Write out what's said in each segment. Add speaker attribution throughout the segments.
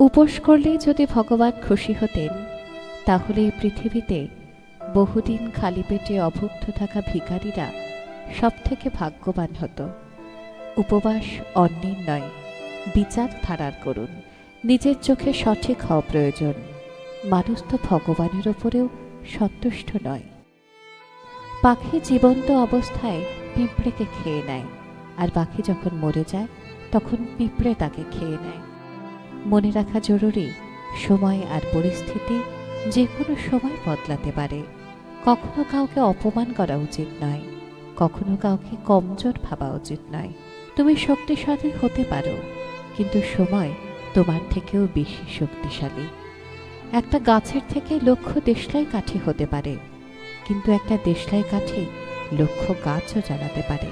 Speaker 1: উপোস করলেই যদি ভগবান খুশি হতেন, তাহলে এই পৃথিবীতে বহুদিন খালি পেটে অভুক্ত থাকা ভিখারীরা সব থেকে ভাগ্যবান হতো। উপবাস অন্যের নয়, বিচার ধারার করুন। নিজের চোখে সঠিক হওয়া প্রয়োজন। মানুষ তো ভগবানের ওপরেও সন্তুষ্ট নয়। পাখি জীবন্ত অবস্থায় পিঁপড়েকে খেয়ে নেয়, আর পাখি যখন মরে যায় তখন পিঁপড়ে তাকে খেয়ে নেয়। মনে রাখা জরুরি, সময় আর পরিস্থিতি যে কোনো সময় বদলাতে পারে। কখনো কাউকে অপমান করা উচিত নয়, কখনো কাউকে কমজোর ভাবা উচিত নয়। তুমি শক্তিশালী হতে পারো, কিন্তু সময় তোমার থেকেও বেশি শক্তিশালী। একটা গাছের থেকে লক্ষ দেশলাই কাঠি হতে পারে, কিন্তু একটা দেশলাই কাঠি লক্ষ গাছও জ্বালাতে পারে।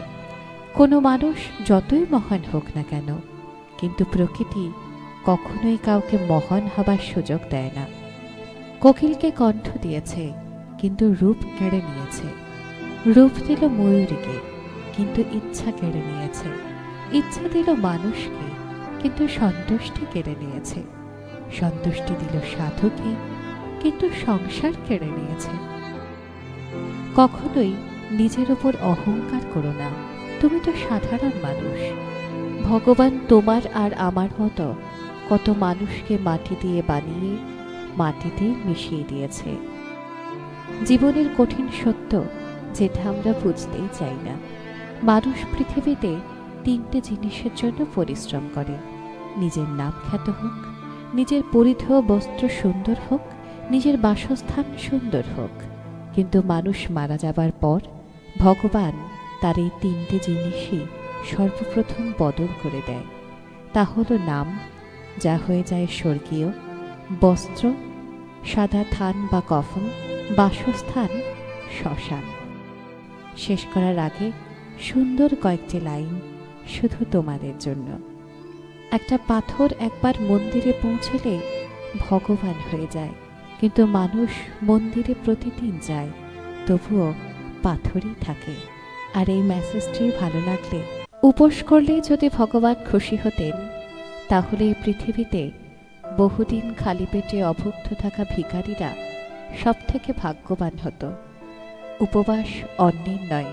Speaker 1: কোনো মানুষ যতই মহান হোক না কেন, কিন্তু প্রকৃতি কখনোই কাউকে মহান হবার সুযোগ দেয় না। কোকিলকে কণ্ঠ দিয়েছে, কিন্তু রূপ কেড়ে নিয়েছে। রূপ দিল ময়ূরীকে, কিন্তু ইচ্ছা কেড়ে নিয়েছে। ইচ্ছা দিল মানুষকে, কিন্তু সন্তুষ্টি কেড়ে নিয়েছে। সন্তুষ্টি দিল সাধুকে, কিন্তু সংসার কেড়ে নিয়েছে। কখনোই নিজের উপর অহংকার করো না, তুমি তো সাধারণ মানুষ। ভগবান তোমার আর আমার মতো কত মানুষকে মাটি দিয়ে বানিয়ে মাটিতে মিশিয়ে দিয়েছে। জীবনের কঠিন সত্য, যেটা আমরা বুঝতেই চাই না। মানুষ পৃথিবীতে তিনটে জিনিসের জন্য পরিশ্রম করে: নিজের নাম খ্যাত হোক, নিজের পরিধেয় বস্ত্র সুন্দর হোক, নিজের বাসস্থান সুন্দর হোক। কিন্তু মানুষ মারা যাবার পর ভগবান তার এই তিনটে জিনিসই সর্বপ্রথম বদল করে দেয়। তা হলো নাম, যা হয়ে যায় স্বর্গীয়; বস্ত্র, সাদা থান বা কফন; বাসস্থান, শ্মশান। শেষ করার আগে সুন্দর কয়েকটি লাইন শুধু তোমাদের জন্য। একটা পাথর একবার মন্দিরে পৌঁছলে ভগবান হয়ে যায়, কিন্তু মানুষ মন্দিরে প্রতিদিন যায়, তবুও পাথরই থাকে। আর এই মেসেজটি ভালো লাগলে, উপোস করলেই যদি ভগবান খুশি হতেন, তাহলে এই পৃথিবীতে বহুদিন খালি পেটে অভুক্ত থাকা ভিখারীরা সব থেকে ভাগ্যবান হতো। উপবাস অন্যের নয়,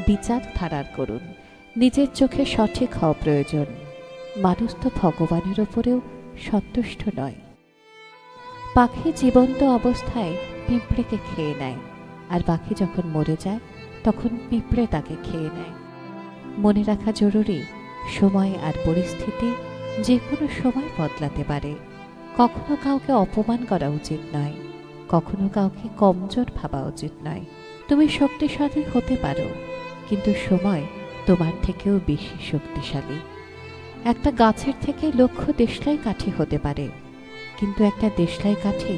Speaker 1: বিচার ধারার করুন। নিজের চোখে সঠিক হওয়া প্রয়োজন। মানুষ তো ভগবানের ওপরেও সন্তুষ্ট নয়। পাখি জীবন্ত অবস্থায় পিঁপড়েকে খেয়ে নেয়, আর পাখি যখন মরে যায় তখন পিঁপড়ে তাকে খেয়ে নেয়। মনে রাখা জরুরি, সময় আর পরিস্থিতি যে কোনো সময় বদলাতে পারে। কখনো কাউকে অপমান করা উচিত নয়, কখনো কাউকে কমজোর ভাবা উচিত নয়। তুমি শক্তিশালী হতে পারো, কিন্তু সময় তোমার থেকেও বেশি শক্তিশালী। একটা গাছের থেকে লক্ষ দেশলাই কাঠি হতে পারে, কিন্তু একটা দেশলাই কাঠি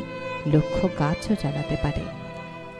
Speaker 1: লক্ষ গাছও জ্বালাতে পারে।